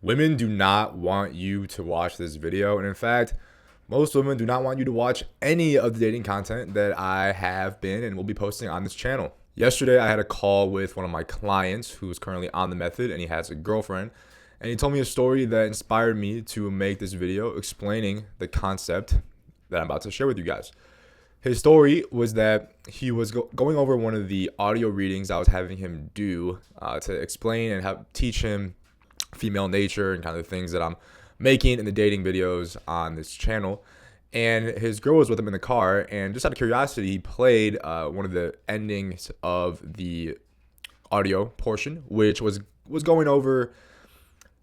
Women do not want you to watch this video. And in fact, most women do not want you to watch any of the dating content that I have been and will be posting on this channel. Yesterday, I had a call with one of my clients who is currently on the method, and he has a girlfriend. And he told me a story that inspired me to make this video explaining the concept that I'm about to share with you guys. His story was that he was going over one of the audio readings I was having him do to explain and teach him female nature and kind of the things that I'm making in the dating videos on this channel. And his girl was with him in the car, and just out of curiosity, he played one of the endings of the audio portion, which was going over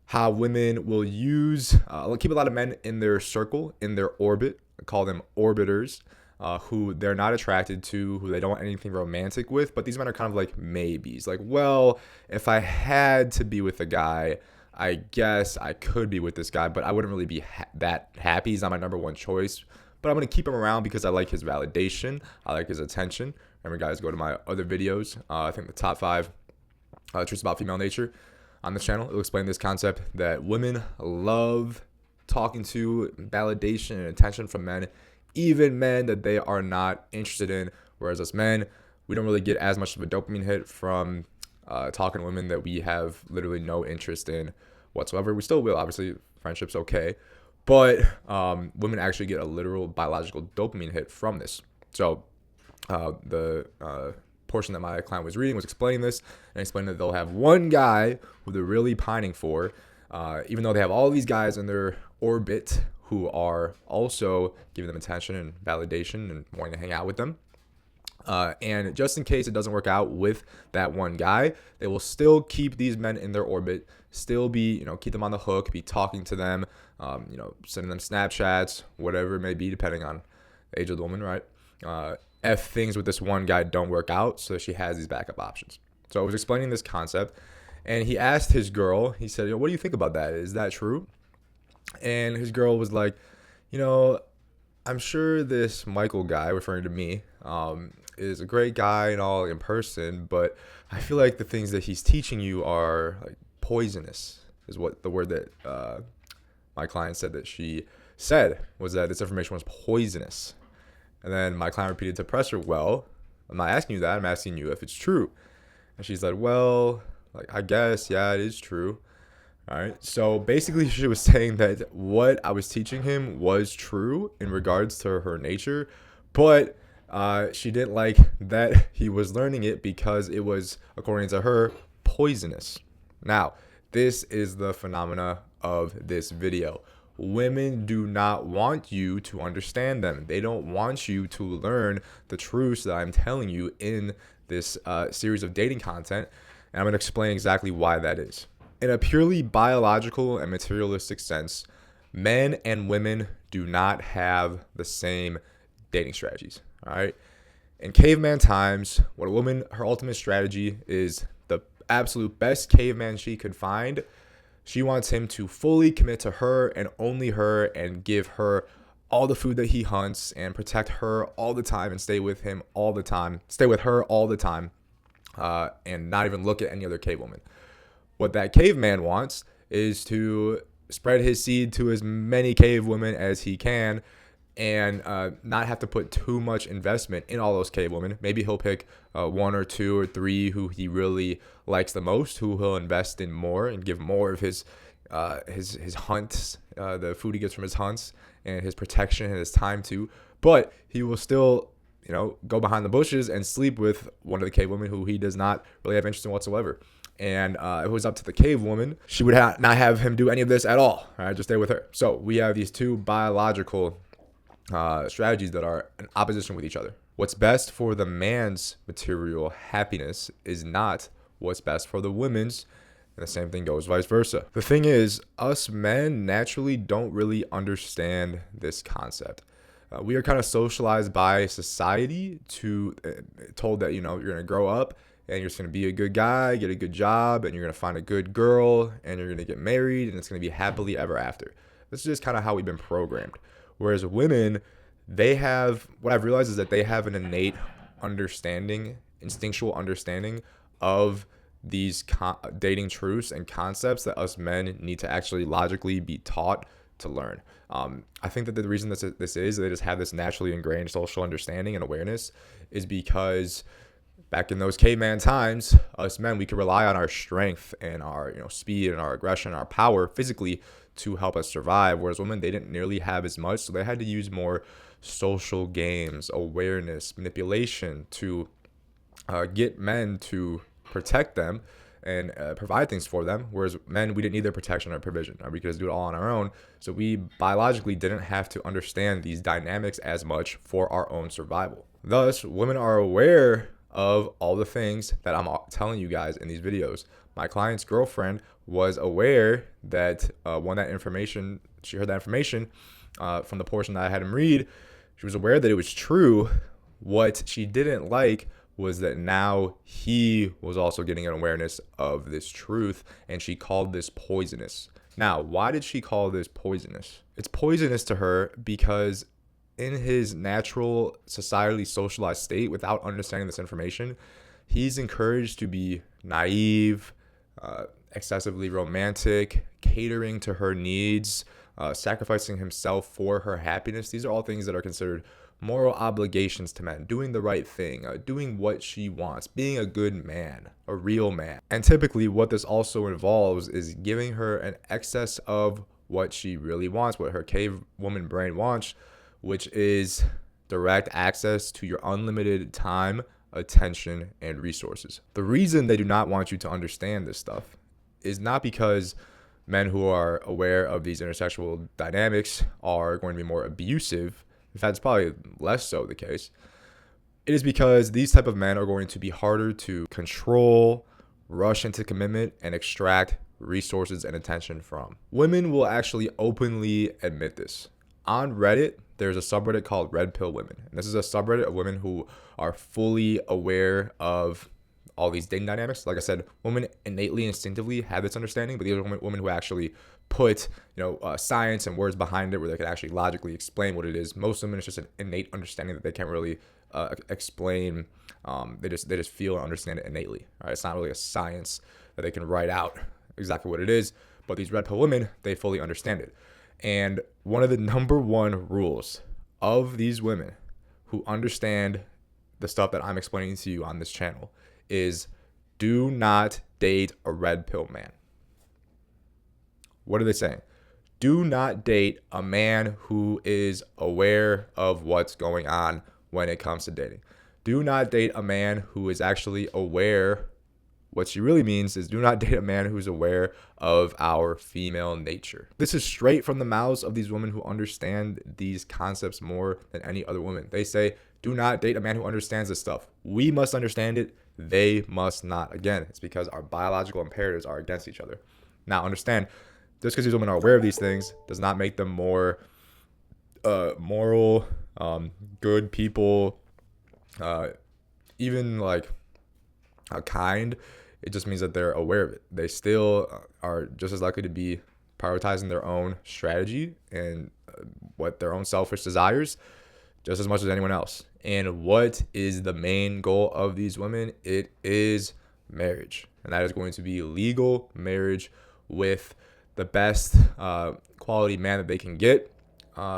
how women will keep a lot of men in their circle, in their orbit, call them orbiters, who they're not attracted to, who they don't want anything romantic with. But these men are kind of like maybes. Like, well, if I had to be with a guy, I guess I could be with this guy, but I wouldn't really be that happy. He's not my number one choice, but I'm going to keep him around because I like his validation. I like his attention. Remember, guys, go to my other videos. I think the top 5 truths about female nature on this channel. It'll explain this concept that women love talking to, validation and attention from men, even men that they are not interested in. Whereas us men, we don't really get as much of a dopamine hit from talking to women that we have literally no interest in whatsoever. We still will, obviously, friendship's okay, but women actually get a literal biological dopamine hit from this. So the portion that my client was reading was explaining this, and explaining that they'll have one guy who they're really pining for, even though they have all these guys in their orbit who are also giving them attention and validation and wanting to hang out with them. And just in case it doesn't work out with that one guy, they will still keep these men in their orbit, still be, keep them on the hook, be talking to them, sending them Snapchats, whatever it may be, depending on the age of the woman, right? If things with this one guy don't work out, so she has these backup options. So I was explaining this concept, and he asked his girl, he said, what do you think about that? Is that true? And his girl was like, I'm sure this Michael guy, referring to me, is a great guy and all in person, but I feel like the things that he's teaching you are like poisonous, is what the word that my client said that she said, was that this information was poisonous. And then my client repeated to press her, well, I'm not asking you that, I'm asking you if it's true. And she's like, well, I guess, yeah, it is true. All right. So basically, she was saying that what I was teaching him was true in regards to her nature, but she didn't like that he was learning it because it was, according to her, poisonous. Now, this is the phenomena of this video. Women do not want you to understand them. They don't want you to learn the truths that I'm telling you in this series of dating content, and I'm going to explain exactly why that is. In a purely biological and materialistic sense, men and women do not have the same dating strategies. All right. In caveman times, what a woman, her ultimate strategy is the absolute best caveman she could find. She wants him to fully commit to her and only her, and give her all the food that he hunts, and protect her all the time, and stay with him all the time, stay with her all the time, and not even look at any other cave woman. What that caveman wants is to spread his seed to as many cave women as he can, and not have to put too much investment in all those cave women. Maybe he'll pick 1 or 2 or 3 who he really likes the most, who he'll invest in more and give more of his hunts, the food he gets from his hunts, and his protection and his time to. But he will still, go behind the bushes and sleep with one of the cave women who he does not really have interest in whatsoever. And if it was up to the cave woman, she would not have him do any of this at all. Right? Just stay with her. So we have these two biological strategies that are in opposition with each other. What's best for the man's material happiness is not what's best for the women's, and the same thing goes vice versa. The thing is, us men naturally don't really understand this concept. We are kind of socialized by society to told that you're going to grow up and you're just going to be a good guy, get a good job, and you're going to find a good girl, and you're going to get married, and it's going to be happily ever after. This is just kind of how we've been programmed. Whereas women, what I've realized is that they have an innate understanding, instinctual understanding of these dating truths and concepts that us men need to actually logically be taught to learn. I think that the reason this is they just have this naturally ingrained social understanding and awareness is because back in those caveman times, us men, we could rely on our strength and our speed and our aggression, our power physically to help us survive. Whereas women, they didn't nearly have as much, so they had to use more social games, awareness, manipulation to get men to protect them and provide things for them. Whereas men, we didn't need their protection or provision. We could just do it all on our own. So we biologically didn't have to understand these dynamics as much for our own survival. Thus, women are aware of all the things that I'm telling you guys in these videos. My client's girlfriend was aware that she heard that information from the portion that I had him read. She was aware that it was true. What she didn't like was that now he was also getting an awareness of this truth, and she called this poisonous. Now, why did she call this poisonous? It's poisonous to her because in his natural, societally socialized state, without understanding this information, he's encouraged to be naive, excessively romantic, catering to her needs, sacrificing himself for her happiness. These are all things that are considered moral obligations to men, doing the right thing, doing what she wants, being a good man, a real man. And typically what this also involves is giving her an excess of what she really wants, what her cave woman brain wants, which is direct access to your unlimited time, attention, and resources. The reason they do not want you to understand this stuff is not because men who are aware of these intersexual dynamics are going to be more abusive. In fact, it's probably less so the case. It is because these type of men are going to be harder to control, rush into commitment, and extract resources and attention from. Women will actually openly admit this. On Reddit, there's a subreddit called Red Pill Women. And this is a subreddit of women who are fully aware of all these dating dynamics. Like I said, women innately, instinctively have this understanding, but these are women who actually put science and words behind it, where they can actually logically explain what it is. Most women, it's just an innate understanding that they can't really explain. They just feel and understand it innately. Right? It's not really a science that they can write out exactly what it is. But these Red Pill women, they fully understand it. And one of the number one rules of these women who understand the stuff that I'm explaining to you on this channel is do not date a red pill man. What are they saying? Do not date a man who is aware of what's going on when it comes to dating. Do not date a man who is actually aware. What she really means is do not date a man who's aware of our female nature. This is straight from the mouths of these women who understand these concepts more than any other woman. They say, do not date a man who understands this stuff. We must understand it. They must not. Again, it's because our biological imperatives are against each other. Now, understand, just because these women are aware of these things does not make them more moral, good people, even like kind. It just means that they're aware of it. They still are just as likely to be prioritizing their own strategy and what their own selfish desires just as much as anyone else. And what is the main goal of these women? It is marriage. And that is going to be legal marriage with the best quality man that they can get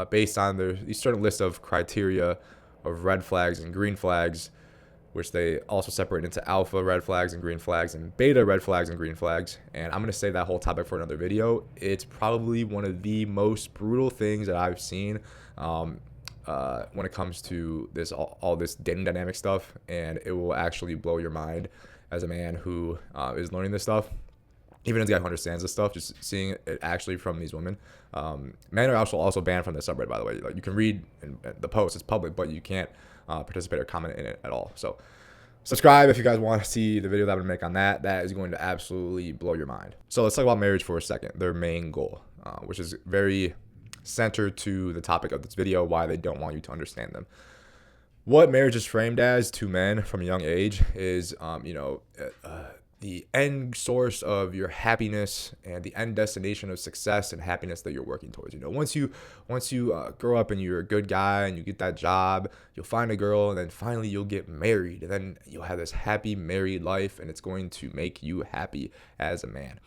based on these certain list of criteria of red flags and green flags, which they also separate into alpha red flags and green flags and beta red flags and green flags. And I'm going to save that whole topic for another video. It's probably one of the most brutal things that I've seen when it comes to this all this dating dynamic stuff, and it will actually blow your mind as a man who is learning this stuff. Even as a guy who understands this stuff, just seeing it actually from these women. Men are also banned from the subreddit, by the way. Like, you can read in the post, it's public, but you can't participate or comment in it at all. So subscribe if you guys want to see the video that I'm going to make on that. That is going to absolutely blow your mind. So let's talk about marriage for a second, their main goal, which is very centered to the topic of this video, why they don't want you to understand them. What marriage is framed as to men from a young age is, the end source of your happiness and the end destination of success and happiness that you're working towards. Once you grow up and you're a good guy and you get that job, you'll find a girl, and then finally you'll get married, and then you'll have this happy married life, and it's going to make you happy as a man.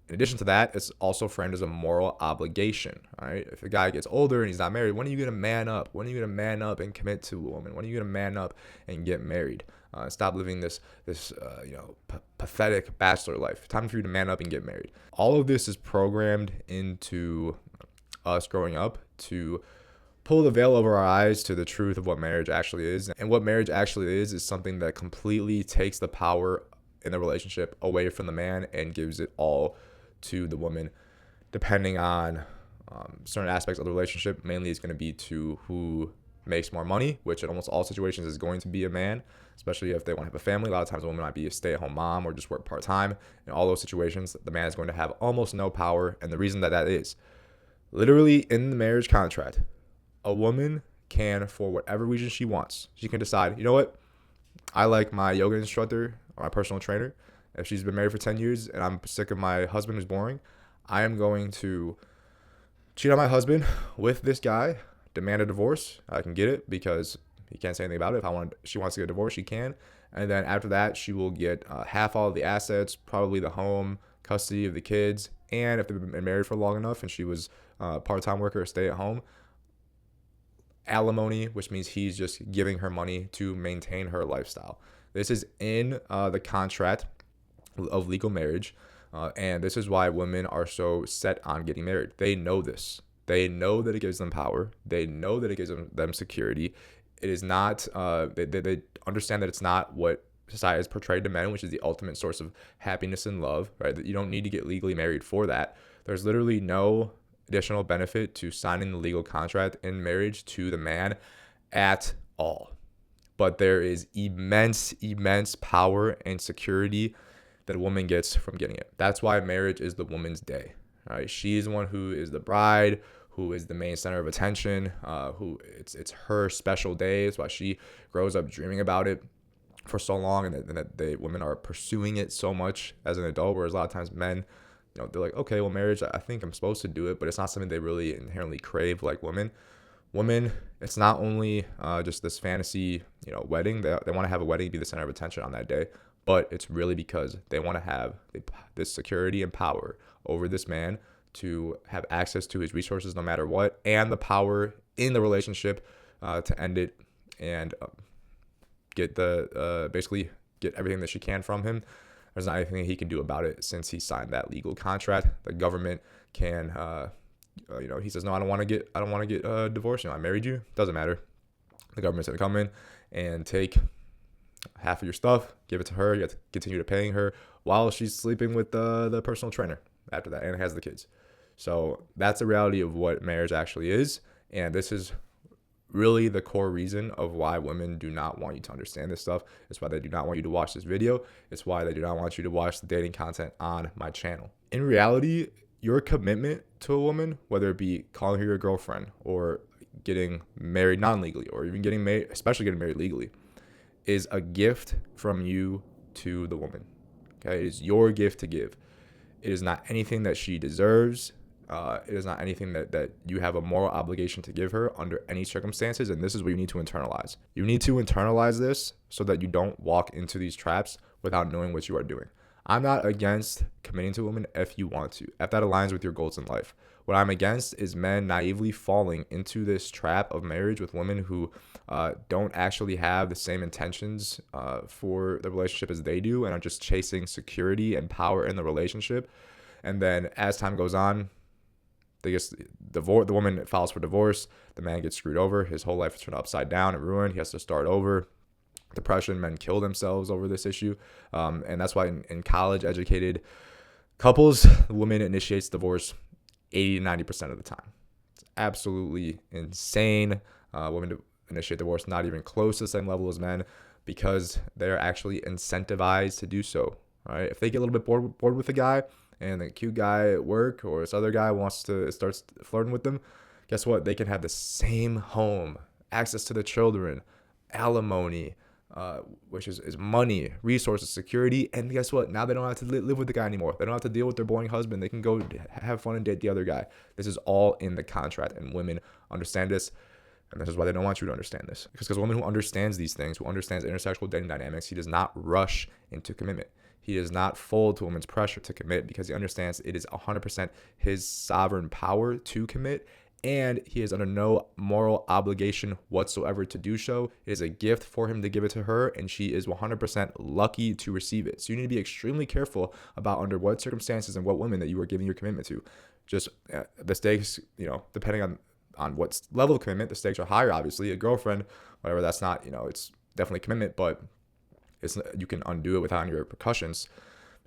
In addition to that, it's also framed as a moral obligation. All right, if a guy gets older and he's not married, when are you gonna man up? When are you gonna man up and commit to a woman? When are you gonna man up and get married? Stop living this pathetic bachelor life. Time for you to man up and get married. All of this is programmed into us growing up to pull the veil over our eyes to the truth of what marriage actually is. And what marriage actually is something that completely takes the power in the relationship away from the man and gives it all to the woman, depending on certain aspects of the relationship. Mainly it's going to be to who makes more money, which in almost all situations is going to be a man, especially if they want to have a family. A lot of times a woman might be a stay-at-home mom or just work part-time. In all those situations, the man is going to have almost no power. And the reason that is, literally in the marriage contract, a woman can, for whatever reason she wants, she can decide, you know what, I like my yoga instructor or my personal trainer. If she's been married for 10 years and I'm sick of my husband who's boring, I am going to cheat on my husband with this guy, demand a divorce. I can get it because he can't say anything about it. If she wants to get a divorce, she can. And then after that, she will get half all of the assets, probably the home, custody of the kids. And if they've been married for long enough and she was a part-time worker or stay at home, alimony, which means he's just giving her money to maintain her lifestyle. This is in the contract of legal marriage, and this is why women are so set on getting married. They know this. They know that it gives them power. They know that it gives them security. It is not. They understand that it's not what society has portrayed to men, which is the ultimate source of happiness and love. Right? That you don't need to get legally married for that. There's literally no additional benefit to signing the legal contract in marriage to the man at all. But there is immense power and security that a woman gets from getting it. That's why marriage is the woman's day. Right? She is the one who is the bride, who is the main center of attention, who it's her special day. It's why she grows up dreaming about it for so long, and that women are pursuing it so much as an adult, whereas a lot of times men, they're like, okay, well, marriage, I think I'm supposed to do it, but it's not something they really inherently crave like women. Women, it's not only just this fantasy, wedding. They want to have a wedding, be the center of attention on that day, but it's really because they want to have this security and power over this man to have access to his resources no matter what, and the power in the relationship to end it and get basically get everything that she can from him. There's not anything he can do about it since he signed that legal contract. The government can, he says, no, I don't want to get divorced. I married you. Doesn't matter. The government's gonna come in and take half of your stuff, give it to her. You have to continue to paying her while she's sleeping with the personal trainer after that, and has the kids. So that's the reality of what marriage actually is, and this is really the core reason of why women do not want you to understand this stuff. It's why they do not want you to watch this video. It's why they do not want you to watch the dating content on my channel. In reality, your commitment to a woman, whether it be calling her your girlfriend or getting married non-legally, or even getting married, especially getting married legally, is a gift from you to the woman. Okay, it is your gift to give. It is not anything that she deserves. It is not anything that you have a moral obligation to give her under any circumstances. And this is what you need to internalize. You need to internalize this so that you don't walk into these traps without knowing what you are doing. I'm not against committing to a woman if you want to, if that aligns with your goals in life. What I'm against is men naively falling into this trap of marriage with women who don't actually have the same intentions for the relationship as they do, and are just chasing security and power in the relationship. And then as time goes on, the woman files for divorce. The man gets screwed over. His whole life is turned upside down and ruined. He has to start over. Depression, men kill themselves over this issue. And that's why in college educated couples, the woman initiates divorce 80 to 90% of the time. It's absolutely insane. Women to initiate divorce not even close to the same level as men, because they're actually incentivized to do so. Right? If they get a little bit bored with a guy, and the cute guy at work or this other guy starts flirting with them, guess what? They can have the same home, access to the children, alimony, which is money, resources, security. And guess what? Now they don't have to live with the guy anymore. They don't have to deal with their boring husband. They can go have fun and date the other guy. This is all in the contract, and women understand this. And this is why they don't want you to understand this. Because a woman who understands these things, who understands intersexual dating dynamics, he does not rush into commitment. He does not fold to a woman's pressure to commit because he understands it is 100% his sovereign power to commit. And he is under no moral obligation whatsoever to do so. It is a gift for him to give it to her, and she is 100% lucky to receive it. So you need to be extremely careful about under what circumstances and what women that you are giving your commitment to. Just the stakes, depending on what level of commitment, the stakes are higher, obviously. A girlfriend, whatever, that's not, it's definitely commitment, but you can undo it without any repercussions.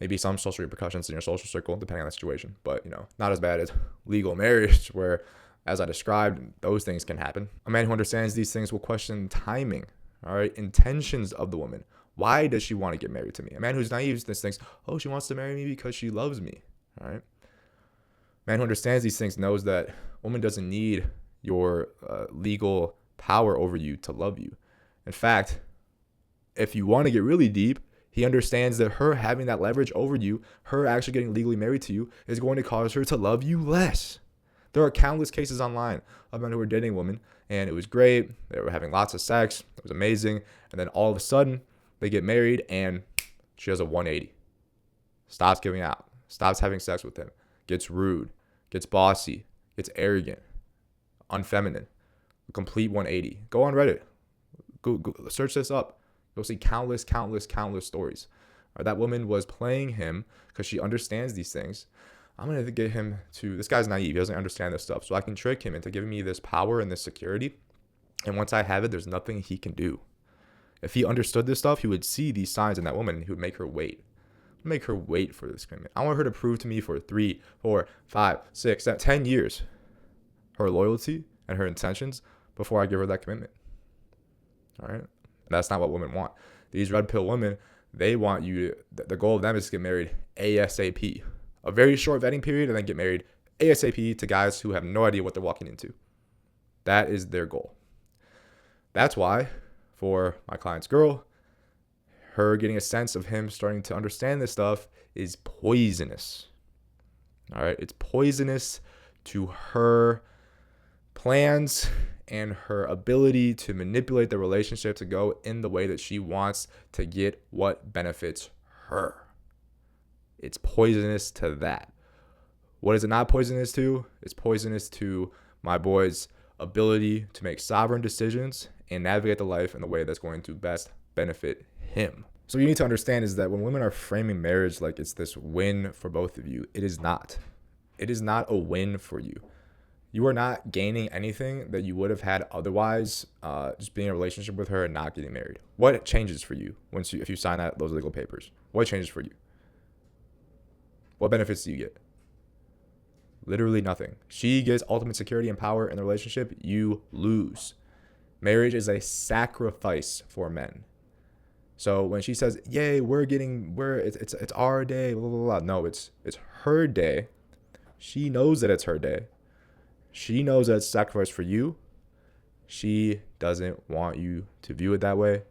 Maybe some social repercussions in your social circle, depending on the situation, but, not as bad as legal marriage, where, as I described, those things can happen. A man who understands these things will question timing, all right, intentions of the woman. Why does she want to get married to me? A man who's naive thinks, oh, she wants to marry me because she loves me, all right? A man who understands these things knows that a woman doesn't need your legal power over you to love you. In fact, if you want to get really deep, he understands that her having that leverage over you, her actually getting legally married to you, is going to cause her to love you less. There are countless cases online of men who were dating women, and it was great. They were having lots of sex. It was amazing. And then all of a sudden, they get married, and she does a 180. Stops giving out. Stops having sex with him. Gets rude. Gets bossy. Gets arrogant. Unfeminine. A complete 180. Go on Reddit. Go search this up. You'll see countless stories. That woman was playing him because she understands these things. I'm going to get him to, this guy's naive. He doesn't understand this stuff. So I can trick him into giving me this power and this security. And once I have it, there's nothing he can do. If he understood this stuff, he would see these signs in that woman, and he would make her wait. Make her wait for this commitment. I want her to prove to me for 3, 4, 5, 6, 7, 10 years her loyalty and her intentions before I give her that commitment. All right? And that's not what women want. These red pill women, they want you, the goal of them is to get married ASAP. A very short vetting period, and then get married ASAP to guys who have no idea what they're walking into. That is their goal. That's why, for my client's girl, her getting a sense of him starting to understand this stuff is poisonous. All right? It's poisonous to her plans and her ability to manipulate the relationship to go in the way that she wants to get what benefits her. It's poisonous to that. What is it not poisonous to? It's poisonous to my boy's ability to make sovereign decisions and navigate the life in the way that's going to best benefit him. So what you need to understand is that when women are framing marriage like it's this win for both of you, it is not. It is not a win for you. You are not gaining anything that you would have had otherwise, just being in a relationship with her and not getting married. What changes for you if you sign those legal papers? What changes for you? What benefits do you get? Literally nothing. She gets ultimate security and power in the relationship. You lose. Marriage is a sacrifice for men. So when she says, "Yay, it's our day," blah blah blah. No, it's her day. She knows that it's her day. She knows that it's a sacrifice for you. She doesn't want you to view it that way,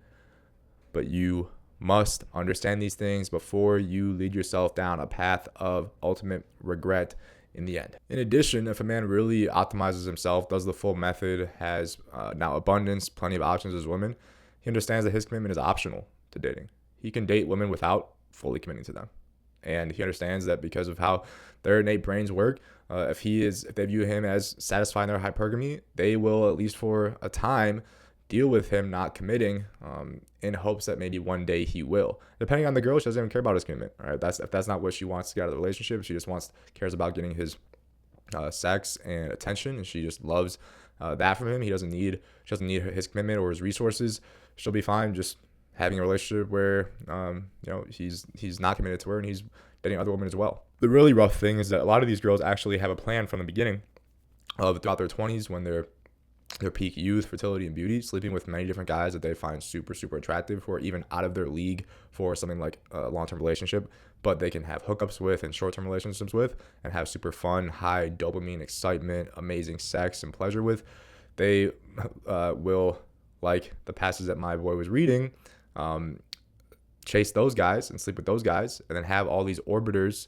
but you must understand these things before you lead yourself down a path of ultimate regret in the end. In addition, if a man really optimizes himself, does the full method, has now abundance, plenty of options as women, he understands that his commitment is optional to dating. He can date women without fully committing to them. And he understands that because of how their innate brains work, if they view him as satisfying their hypergamy, they will, at least for a time, deal with him not committing in hopes that maybe one day he will. Depending on the girl, she doesn't even care about his commitment. Right? If that's not what she wants to get out of the relationship, she just cares about getting his sex and attention, and she just loves that from him. She doesn't need his commitment or his resources. She'll be fine just having a relationship where he's not committed to her and he's dating other women as well. The really rough thing is that a lot of these girls actually have a plan from the beginning of throughout their 20s when they're their peak youth, fertility, and beauty, sleeping with many different guys that they find super, super attractive, who are even out of their league for something like a long-term relationship, but they can have hookups with and short-term relationships with and have super fun, high dopamine, excitement, amazing sex and pleasure with. They will, like the passage that my boy was reading, chase those guys and sleep with those guys, and then have all these orbiters,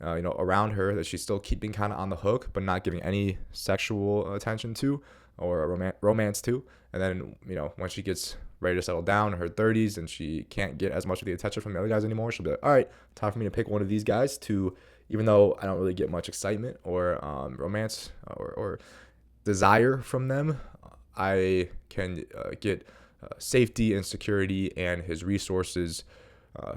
around her that she's still keeping kind of on the hook, but not giving any sexual attention to or romance to. And then, when she gets ready to settle down in her 30s and she can't get as much of the attention from the other guys anymore, she'll be like, all right, time for me to pick one of these guys to, even though I don't really get much excitement or romance or desire from them, I can get safety and security and his resources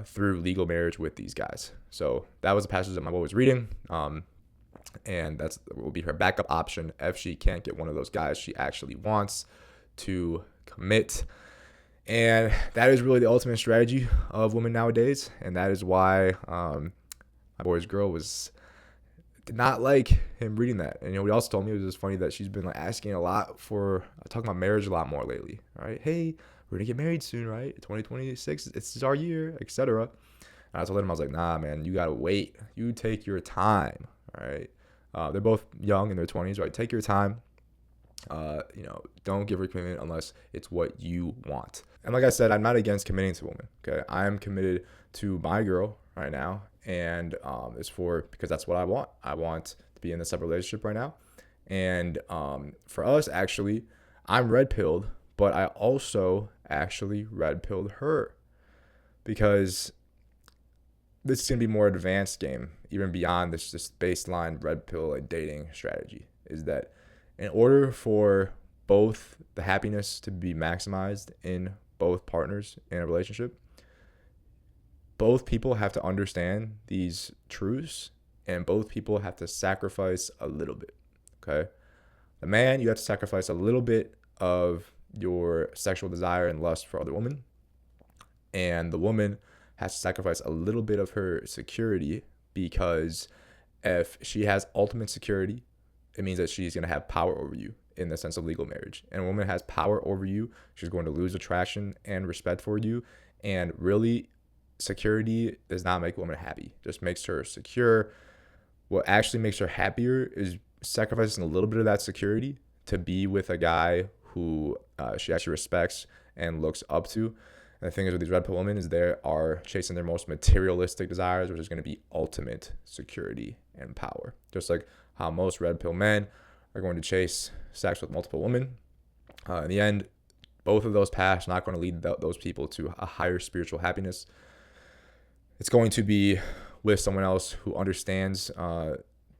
through legal marriage with these guys. So that was a passage that my boy was reading. And that will be her backup option if she can't get one of those guys she actually wants to commit. And that is really the ultimate strategy of women nowadays. And that is why my boy's girl did not like him reading that. And he also told me it was just funny that she's been asking a lot for talking about marriage a lot more lately. Right? Hey, we're gonna get married soon, right? 2026, it's our year, etc. And I told him, I was like, nah, man, you gotta wait. You take your time. All right. They're both young in their 20s, right? Take your time. Don't give her commitment unless it's what you want. And like I said, I'm not against committing to a woman. Okay, I am committed to my girl right now, and it's because that's what I want. I want to be in a separate relationship right now, and for us, actually, I'm red pilled, but I also actually red pilled her because this is gonna be more advanced game, even beyond this just baseline red pill dating strategy. Is that in order for both the happiness to be maximized in both partners in a relationship, both people have to understand these truths, and both people have to sacrifice a little bit. Okay, the man, you have to sacrifice a little bit of your sexual desire and lust for other women, and the woman has to sacrifice a little bit of her security, because if she has ultimate security, it means that she's going to have power over you in the sense of legal marriage. And a woman has power over you, she's going to lose attraction and respect for you. And really, security does not make a woman happy, it just makes her secure. What actually makes her happier is sacrificing a little bit of that security to be with a guy who she actually respects and looks up to. And the thing is with these red pill women is they are chasing their most materialistic desires, which is going to be ultimate security and power. Just like how most red pill men are going to chase sex with multiple women. In the end, both of those paths are not going to lead those people to a higher spiritual happiness. It's going to be with someone else who understands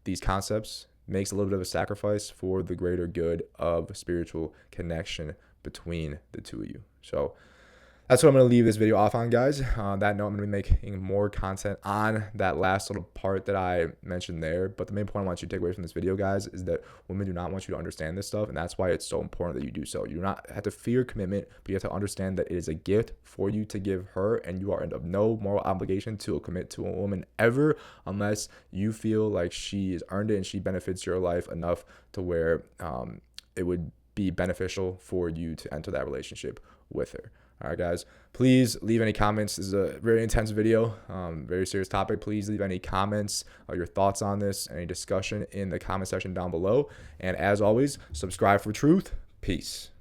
these concepts, makes a little bit of a sacrifice for the greater good of spiritual connection between the two of you. So that's what I'm going to leave this video off on, guys. On that note, I'm going to be making more content on that last little part that I mentioned there. But the main point I want you to take away from this video, guys, is that women do not want you to understand this stuff. And that's why it's so important that you do so. You do not have to fear commitment, but you have to understand that it is a gift for you to give her. And you are of no moral obligation to commit to a woman ever, unless you feel like she has earned it and she benefits your life enough to where it would be beneficial for you to enter that relationship with her. All right, guys, please leave any comments. This is a very intense video, very serious topic. Please leave any comments, your thoughts on this, any discussion in the comment section down below. And as always, subscribe for truth. Peace.